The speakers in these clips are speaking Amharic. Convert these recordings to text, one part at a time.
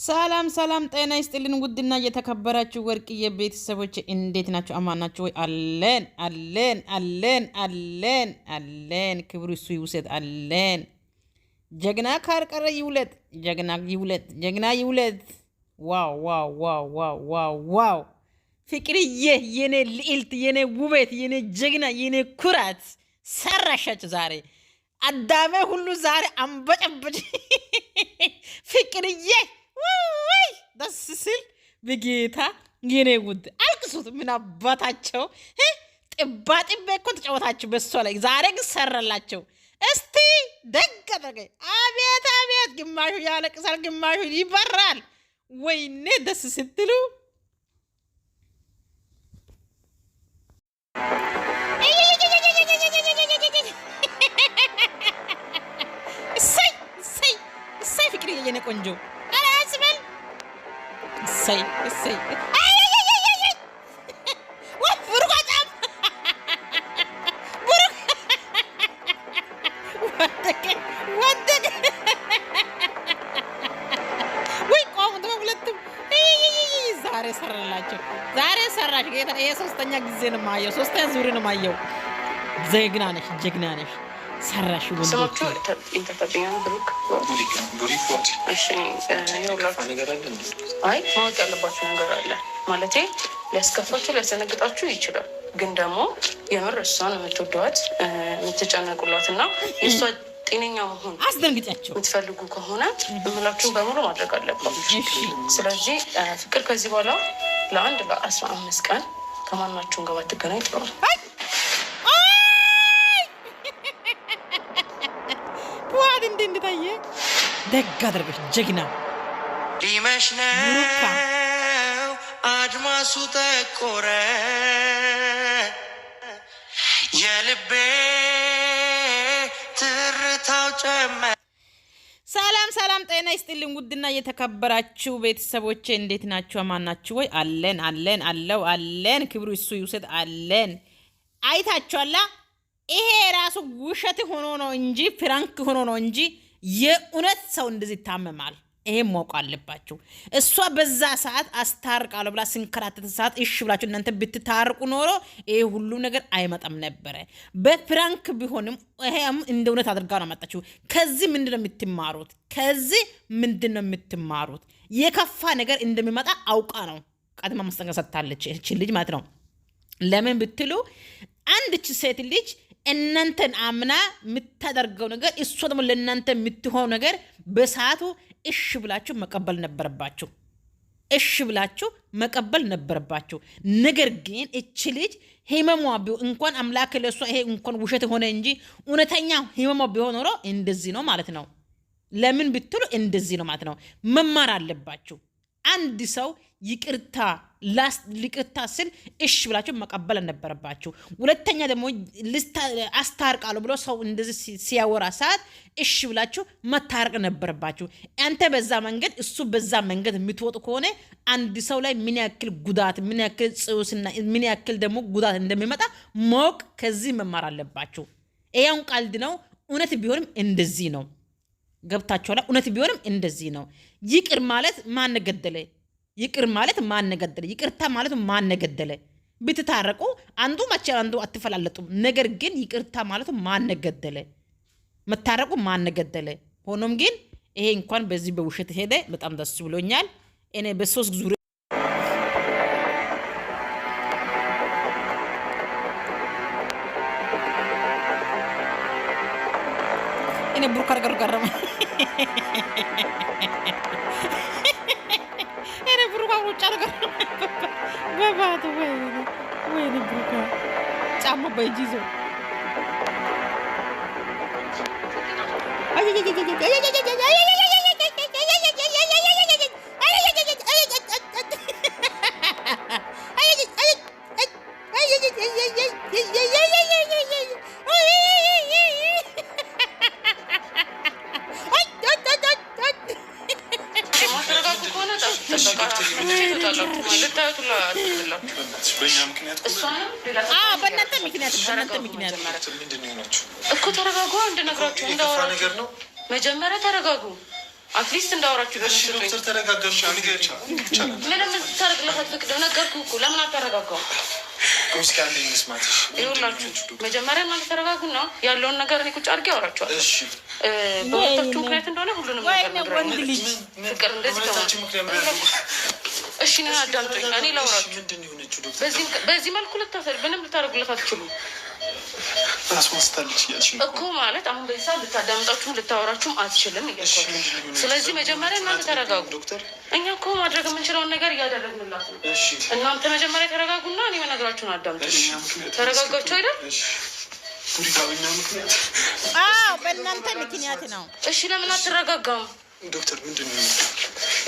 ሰላም ሰላም ጤና ይስጥልን ውድና የተከበራችሁ ወርቅዬ ቤተሰቦች እንዴት ናችሁ? አማን ናችሁ ወይ? አለን አለን አለን አለን አለን ክብሩ እሱ ይውሰድ አለን። ጀግና ካልቀረ ይውለድ፣ ጀግና ይውለድ፣ ጀግና ይውለድ። ዋው ዋው ዋው ዋው ዋው ዋው! ፍቅርዬ የኔ ልዕልት፣ የኔ ውበት፣ የኔ ጀግና፣ የኔ ኩራት ሰራሻች ዛሬ አዳሜ ሁሉ ዛሬ አንበጨበጭ ፍቅርዬ ወይ ደስ ሲል በጌታ የኔ ውድ አልቅሱት። ምን አባታቸው ጥባ ጥቤ እኮ ተጫወታችሁ በሷ ላይ። ዛሬ ግን ሰራላቸው። እስቲ ደግ አደረገ። አቤት አቤት! ግማሹ ያለቅሳል፣ ግማሹ ይበራል። ወይኔ ደስ ስትሉ እሰይ እሰይ እሰይ! ፍቅርዬ የኔ ቆንጆ say ay what buruk atam buruk what the ወይ ቆም ተብለጥም ዛሬ ሰራላችሁ። ዛሬ ሰራሽ ጌታ። ይሄ ሶስተኛ ጊዜ ነው ማየው፣ ሶስተኛ ዙር ነው ማየው። ጀግና ነሽ፣ ጀግና ነሽ። ሰራሽ ወንዶች ኢንተርታቢያን ብሩክ ቡሪክ ወጥ እሺ ይኸውላችሁ ነገር አለ። አይ ማወቅ ያለባችሁ ነገር አለ ማለቴ ሊያስከፋችሁ ሊያስደነግጣችሁ ይችላል። ግን ደግሞ የምር እሷን የምትወዷት የምትጨነቁላትና የእሷ ጤነኛ መሆን አስደንግጫቸው የምትፈልጉ ከሆነ እምላችሁን በሙሉ ማድረግ አለባችሁ። ስለዚህ ፍቅር ከዚህ በኋላ ለ15 ቀን ከማናችሁም ጋር ባትገናኝ ጥሩ ነው። እንድታየ ደግ አድርገሽ ጀግና ሊመሽ ነው አድማሱ ጠቆረ የልቤ ትርታው ጨመረ። ሰላም ሰላም ጤና ይስጥልኝ ውድና የተከበራችሁ ቤተሰቦቼ እንዴት ናችሁ? አማን ናችሁ ወይ? አለን አለን አለው አለን ክብሩ እሱ ይውሰድ አለን። አይታችኋላ? ይሄ ራሱ ውሸት ሆኖ ነው እንጂ ፍራንክ ሆኖ ነው እንጂ የእውነት ሰው እንደዚህ ይታመማል። ይሄ ማወቅ አለባችሁ። እሷ በዛ ሰዓት አስታርቃለሁ ብላ ስንከራተተ ሰዓት እሺ ብላችሁ እናንተ ብትታርቁ ኖሮ ይሄ ሁሉ ነገር አይመጣም ነበረ። በፍራንክ ቢሆንም ይሄም እንደ እውነት አድርጋ ነው መጣችሁ። ከዚህ ምንድነው የምትማሩት? ከዚህ ምንድነው የምትማሩት? የከፋ ነገር እንደሚመጣ አውቃ ነው ቀድማ ማስጠንቀቂያ ሰጥታለች እቺ ልጅ ማለት ነው። ለምን ብትሉ አንድች ሴት ልጅ እናንተን አምና የምታደርገው ነገር እሷ ደግሞ ለእናንተ የምትሆነው ነገር በሰዓቱ እሺ ብላችሁ መቀበል ነበረባችሁ። እሺ ብላችሁ መቀበል ነበረባችሁ። ነገር ግን እቺ ልጅ ህመሟ እንኳን አምላክ ለሷ ይሄ እንኳን ውሸት ሆነ እንጂ እውነተኛ ህመሟ ቢሆን ኖሮ እንደዚህ ነው ማለት ነው። ለምን ብትሉ እንደዚህ ነው ማለት ነው። መማር አለባችሁ። አንድ ሰው ይቅርታ ሊቅርታ ስል እሺ ብላችሁ መቀበል ነበረባችሁ። ሁለተኛ ደግሞ አስታርቃለሁ ብሎ ሰው እንደዚህ ሲያወራ ሰዓት እሺ ብላችሁ መታረቅ ነበረባችሁ። አንተ በዛ መንገድ እሱ በዛ መንገድ የምትወጡ ከሆነ አንድ ሰው ላይ ምን ያክል ጉዳት ምን ያክል ጽውስና ምን ያክል ደግሞ ጉዳት እንደሚመጣ ማወቅ ከዚህ መማር አለባችሁ። ይሄን ቀልድ ነው። እውነት ቢሆንም እንደዚህ ነው። ገብታችኋል? እውነት ቢሆንም እንደዚህ ነው። ይቅር ማለት ማን ገደለ? ይቅር ማለት ማን ገደለ? ይቅርታ ማለት ማን ገደለ? ብትታረቁ አንዱ ማቻ አንዱ አትፈላለጡም። ነገር ግን ይቅርታ ማለት ማን ገደለ? መታረቁ ማን ገደለ? ሆኖም ግን ይሄ እንኳን በዚህ በውሸት ሄደ። በጣም ደስ ብሎኛል። እኔ በሶስት ዙር እኔ ብሩክ አርገርገረመ እኔ ብሩክ አውጫ ነገር በባቱ ወይ ብሩክ ጫማ በእጅ በእናንተ ምክንያት እኮ ተረጋጉ። እንደነግራችሁ እንዳወራ መጀመሪያ ተረጋጉ። አትሊስት እንዳወራችሁ እሺ ዶክተር ተረጋጋሽ አንገርቻ ይቻላል ምንም ታረግለት አትፈቅድ ነገርኩህ እኮ ለምን አታረጋጋው እስኪ አንዴ እንስማትሽ ይኸውላችሁ መጀመሪያ እናንተ ተረጋጉና ያለውን ነገር እኔ ቁጭ አድርጌ አወራችኋለሁ እሺ በሁለታችሁ ምክንያት እንደሆነ ሁሉንም ነገር ነግረኝ ፍቅር እንደዚህ ከሆነ እሺ ነው አዳምጡኝ እኔ ላውራችሁ ምንድን የሆነችው ዶክተር በዚህ መልኩ ምንም ልታረጉለት አትችሉም አስመስታለች እኮ ማለት አሁን በዛ ልታዳምጣችሁም ልታወራችሁም አትችልም እያልኩ ስለዚህ መጀመሪያ እናንተ ተረጋጉ እኛ እኮ ማድረግ የምንችለውን ነገር እያደረግንላት ነው እናንተ መጀመሪያ ተረጋጉና እኔ መነግራችሁን አዳምጡ ተረጋጋችሁ አይደል አዎ በእናንተ ምክንያት ነው እሺ ለምን አትረጋጋም ዶክተር ምንድን ነው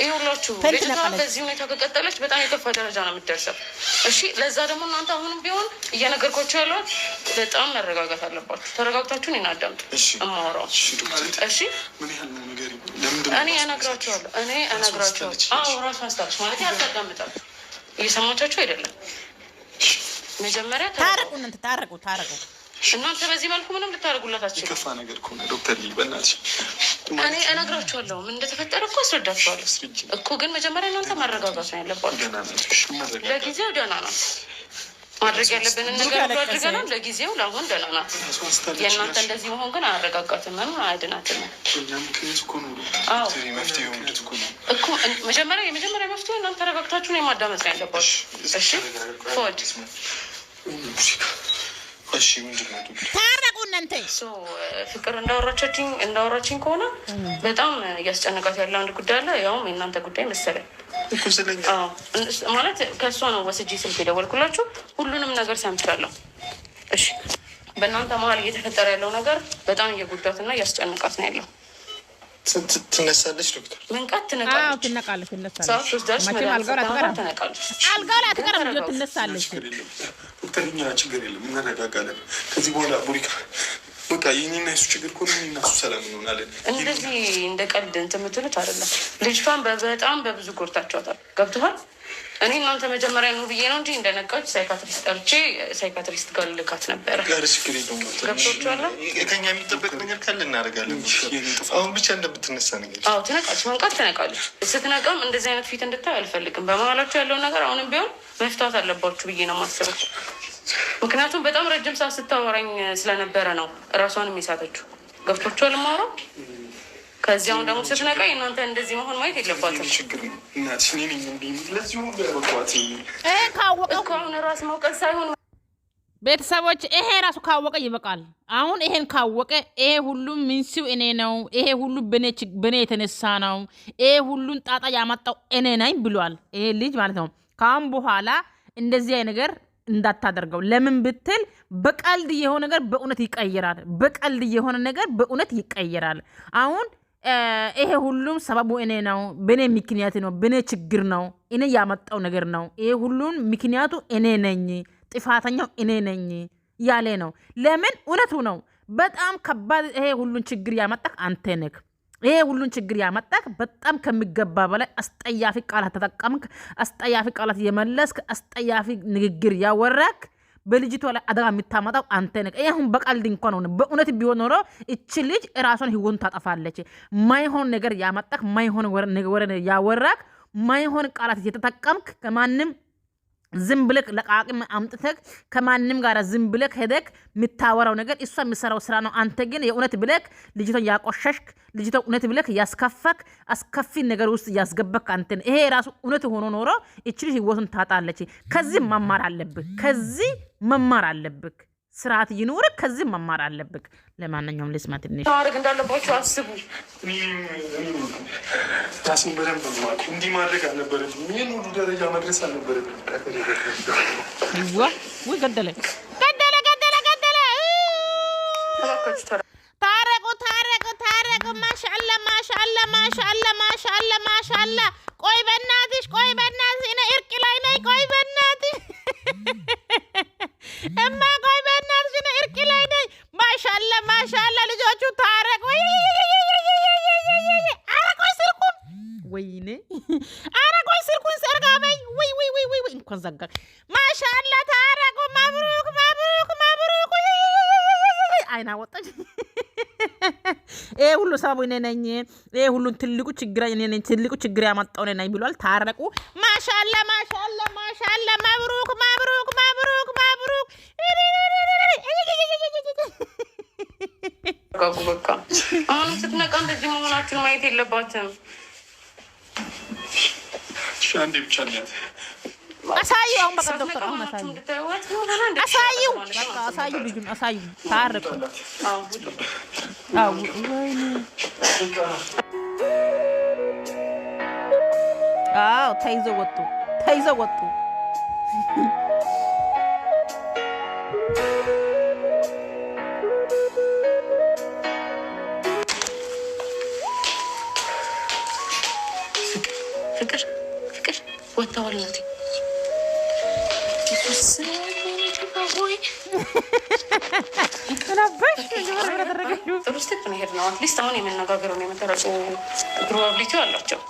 ይኸውላችሁ ልጅቷ በዚህ ሁኔታ ከቀጠለች በጣም የከፋ ደረጃ ነው የምትደርሰው እሺ ለዛ ደግሞ እናንተ አሁንም ቢሆን እየነገርኳችሁ ያለውን በጣም መረጋጋት አለባችሁ ተረጋግታችሁን እናዳምጡ እማወራው እሺ እኔ እነግራችኋለሁ አዎ ራሱ አስታውሽ ማለት ያዳምጣል እየሰማቻችሁ አይደለም መጀመሪያ ታረቁ እናንተ በዚህ መልኩ ምንም ልታደርጉላት አትችሉም ከፋ ነገር እኮ ነው ዶክተር ሊበናት እኔ እነግራችኋለሁ ምን እንደተፈጠረ እኮ አስረዳችኋለሁ እኮ ግን መጀመሪያ እናንተ ማረጋጋት ነው ያለባችሁ ለጊዜው ደህና ናት ማድረግ ያለብንን ነገር አድርገናል ለጊዜው ለአሁን ደህና ናት የእናንተ እንደዚህ መሆን ግን አያረጋጋትም አያድናትም እኮ የመጀመሪያ መፍትሄ እናንተ ተረጋግታችሁ ነው የማዳመጥ ነው ያለባችሁ እሺ ፎድ እሺ ምንድነው ታረቁ እናንተ ፍቅር እንዳወራችኝ ከሆነ በጣም እያስጨነቃት ያለ አንድ ጉዳይ አለ ያውም የእናንተ ጉዳይ መሰለኝ ማለት ከእሷ ነው ወስጄ ስልክ የደወልኩላችሁ ሁሉንም ነገር ሰምቻለሁ እሺ በእናንተ መሀል እየተፈጠረ ያለው ነገር በጣም እየጎዳትና እያስጨነቃት ነው ያለው ትነሳለች ዶክተር መንቃት ትነቃለች አልጋው ላይ ትነሳለች ዶክተር እኛ ችግር የለም እንረጋጋለን ከዚህ በኋላ ቡሪካ በቃ የእኔና የሱ ችግር ከሆነ እኔና እሱ ሰላም እንሆናለን እንደዚህ እንደ ቀልድ እንትን የምትሉት አይደለም ልጅቷን በጣም በብዙ ጎድታችኋታል ገብቶሃል እኔ እናንተ መጀመሪያ ነው ብዬ ነው እንጂ እንደነቃች ሳይካትሪስት ጠርቼ ሳይካትሪስት ጋር ልካት ነበረ ገብቶችኋል ከኛ የሚጠበቅ ነገር ካለ እናደርጋለን አሁን ብቻ እንደምትነሳ ነገር አዎ ትነቃለች መንቃት ትነቃለች ስትነቃም እንደዚህ አይነት ፊት እንድታይ አልፈልግም በመሀላችሁ ያለውን ነገር አሁንም ቢሆን መፍታት አለባችሁ ብዬ ነው የማስበው ምክንያቱም በጣም ረጅም ሰዓት ስታወራኝ ስለነበረ ነው እራሷንም የሳተችው ገብቶችኋል ማውራው ከዚያውን ደግሞ ስትነቃ እናንተ እንደዚህ መሆን ማየት የለባትም ካወቀ አሁን ራስ መውቀት ሳይሆን ቤተሰቦች ይሄ ራሱ ካወቀ ይበቃል አሁን ይሄን ካወቀ ይሄ ሁሉም ምንሲው እኔ ነው ይሄ ሁሉ በኔ የተነሳ ነው ይሄ ሁሉን ጣጣ ያመጣው እኔ ነኝ ብሏል ይሄ ልጅ ማለት ነው ካሁን በኋላ እንደዚህ አይነት ነገር እንዳታደርገው ለምን ብትል በቀልድ የሆነ ነገር በእውነት ይቀየራል አሁን ይሄ ሁሉም ሰበቡ እኔ ነው በኔ ምክንያት ነው በኔ ችግር ነው እኔ ያመጣው ነገር ነው ይሄ ሁሉም ምክንያቱ እኔ ነኝ ጥፋተኛው እኔ ነኝ ያለ ነው ለምን እውነቱ ነው በጣም ከባድ ይሄ ሁሉን ችግር ያመጣክ አንተ ነህ ይሄ ሁሉን ችግር ያመጣክ በጣም ከሚገባ በላይ አስጠያፊ ቃላት ተጠቀምክ አስጠያፊ ቃላት የመለስክ አስጠያፊ ንግግር ያወራክ በልጅቷ ላይ አደጋ የምታመጣው አንተ ነህ ይሄን በቀልድ እንኳን ሆነ በእውነት ቢሆን ኖሮ እቺ ልጅ ራሷን ህይወቱን ታጠፋለች ማይሆን ነገር ያመጣክ ማይሆን ነገር ያወራክ ማይሆን ቃላት እየተጠቀምክ ከማንም ዝም ብለክ ለቃቅም አምጥተክ ከማንም ጋር ዝም ብለክ ሄደክ የምታወራው ነገር እሷ የምሰራው ስራ ነው አንተ ግን የእውነት ብለክ ልጅቷን ያቆሸሽክ ልጅቷን እውነት ብለክ ያስከፈክ አስከፊ ነገር ውስጥ ያስገበክ አንተ ይሄ ራሱ እውነት ሆኖ ኖሮ እቺ ልጅ ህይወቱን ታጣለች ከዚህ መማር አለብክ ስርዓት ይኑር ከዚህ መማር አለብክ ለማንኛውም ልስማ ትንሽ ታርግ እንዳለባችሁ አስቡ ታስን በደንብ ማለት እንዲህ ማድረግ አልነበረብኝም ምን ሁሉ ደረጃ መድረስ አልነበረብኝም ወይ ገደለ ታረቁ ማሻአላ ቆይ በእናትሽ እኔ እርቅ ላይ ነኝ ቆይ በእናትሽ እማ ቆይ በእናትሽ እኔ እርቅ ላይ ነኝ ማሻአላ ልጆቹ ታረቁ አረቆይ ስልኩን ሰርጋበኝ ወይ እንኳን ዘጋ ማሻአላ ታረቁ መብሩክ አይና ወጣች ይሄ ሁሉ ሰበቡ እኔ ነኝ፣ ይሄ ሁሉ ትልቁ ችግር እኔ ነኝ፣ ትልቁ ችግር ያመጣው እኔ ነኝ ብሏል። ታረቁ። ማሻአላ ማሻአላ ማሻአላ። መብሩክ መብሩክ መብሩክ መብሩክ። በቃ አሁን ስትነቃ እንደዚህ መሆናችሁን ማየት የለባትም። አንዴ ብቻ ነው አሳዩ። አሁን በቃ ዶክተር አሁን አሳዩ አሳዩ በቃ አሳዩ፣ ልጁን አሳዩ። ታረቁ። አው ወይኔ አው ተይዘው ወጡ፣ ተይዘው ወጡ። ፍቅር ፍቅር ወጣዋል ናት ኢየሱስ ወይ ተናበሽ ጀመረ ተደረገችው። ጥሩ ስቴፕ ነው ሄድነው። አትሊስት አሁን የመነጋገሩን የመተረቁ ፕሮባቢሊቲ አላቸው።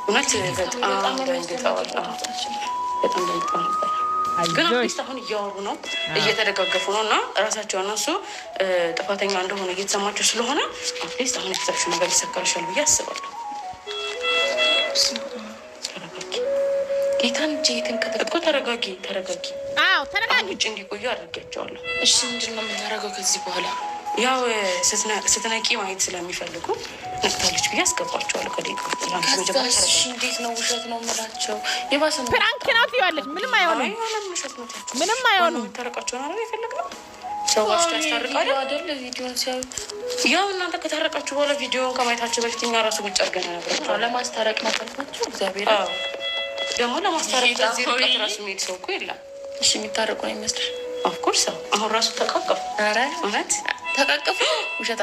እውነት በጣም ደንግጠዋል። በጣም ደንግጠው ነበር። ግን አትሊስት አሁን እያወሩ ነው፣ እየተደጋገፉ ነው እና ራሳቸው እነሱ ጥፋተኛ እንደሆነ እየተሰማቸው ስለሆነ አትሊስት አሁን የፊታችሁ ነገር ይሰካልሻል ብዬ አስባለሁ። ጌታን እንጂ እኮ ተረጋጊ፣ ተረጋጊ። አዎ ተረጋጊ። ውጭ እንዲቆዩ አድርጌያቸዋለሁ። እሺ ምንድን ነው የምናደርገው ከዚህ በኋላ? ያው ስትነቂ ማየት ስለሚፈልጉ ነቅታለች ብዬ አስገባቸዋለሁ። ከእሺ እንዴት ነው ውሸት ነው የምላቸው? የባሰ ነው ፕራንክ ነው ትይዋለች። ምንም አይሆንም፣ ምንም አይሆንም። ታረቃቸውን አረ የፈለግነው ሰዎች ታስታርቃለ አይደል? ቪዲዮን ሲያዩ ያው እናንተ ከታረቃችሁ በኋላ ቪዲዮን ከማየታቸው በፊት እኛ ራሱ ውጭ አድርገን ነበር። ለማስታረቅ ነው ካልኳቸው እግዚአብሔር ደግሞ ለማስታረቅ በዚህ ርቀት ራሱ የሚሄድ ሰው እኮ የለም። እሺ የሚታረቁ ነው ይመስልሽ? ኦፍኮርስ አሁን ራሱ ተቃቀፉ። ኧረ እውነት ተቃቀፉ። ውሸታ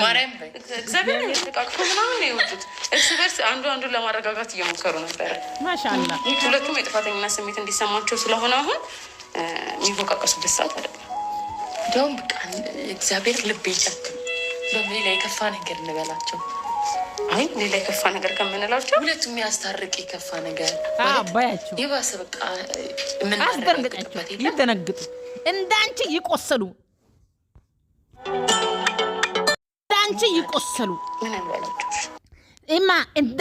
ማርያም በይ እግዚአብሔር ተቃቅፎ ምናምን ነው የወጡት። እርስ በርስ አንዱ አንዱን ለማረጋጋት እየሞከሩ ነበረ። ማሻአላ ሁለቱም የጥፋተኝነት ስሜት እንዲሰማቸው ስለሆነ አሁን የሚወቃቀሱበት ሰዓት አይደለም። እንዲያውም በቃ እግዚአብሔር ልብ ይጨክም። በሌላ የከፋ ነገር እንበላቸው። አይ ሌላ የከፋ ነገር ከምንላቸው ሁለቱም የሚያስታርቅ የከፋ ነገር ባያቸው የባሰ በቃ አስደንግጣቸው ይደነግጡ፣ እንዳንቺ ይቆሰሉ፣ እንዳንቺ ይቆሰሉ። ምን እንበላቸው እማ እንደ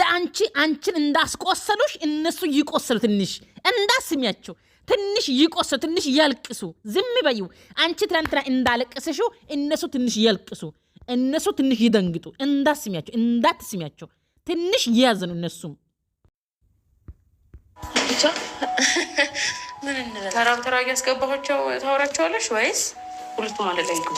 አንቺን እንዳስቆሰሉሽ እነሱ ይቆሰሉ። ትንሽ እንዳስሚያቸው፣ ትንሽ ይቆሰሉ፣ ትንሽ ያልቅሱ። ዝም በዩ። አንቺ ትናንትና እንዳለቀሰሽው እነሱ ትንሽ ያልቅሱ፣ እነሱ ትንሽ ይደንግጡ። እንዳስሚያቸው፣ እንዳትስሚያቸው። ትንሽ ያዘኑ እነሱም። ብቻ ምን እንበላ? ተራ በተራ እያስገባኋቸው ታወራቸዋለሽ ወይስ ሁለቱም አንድ ላይ ይግቡ?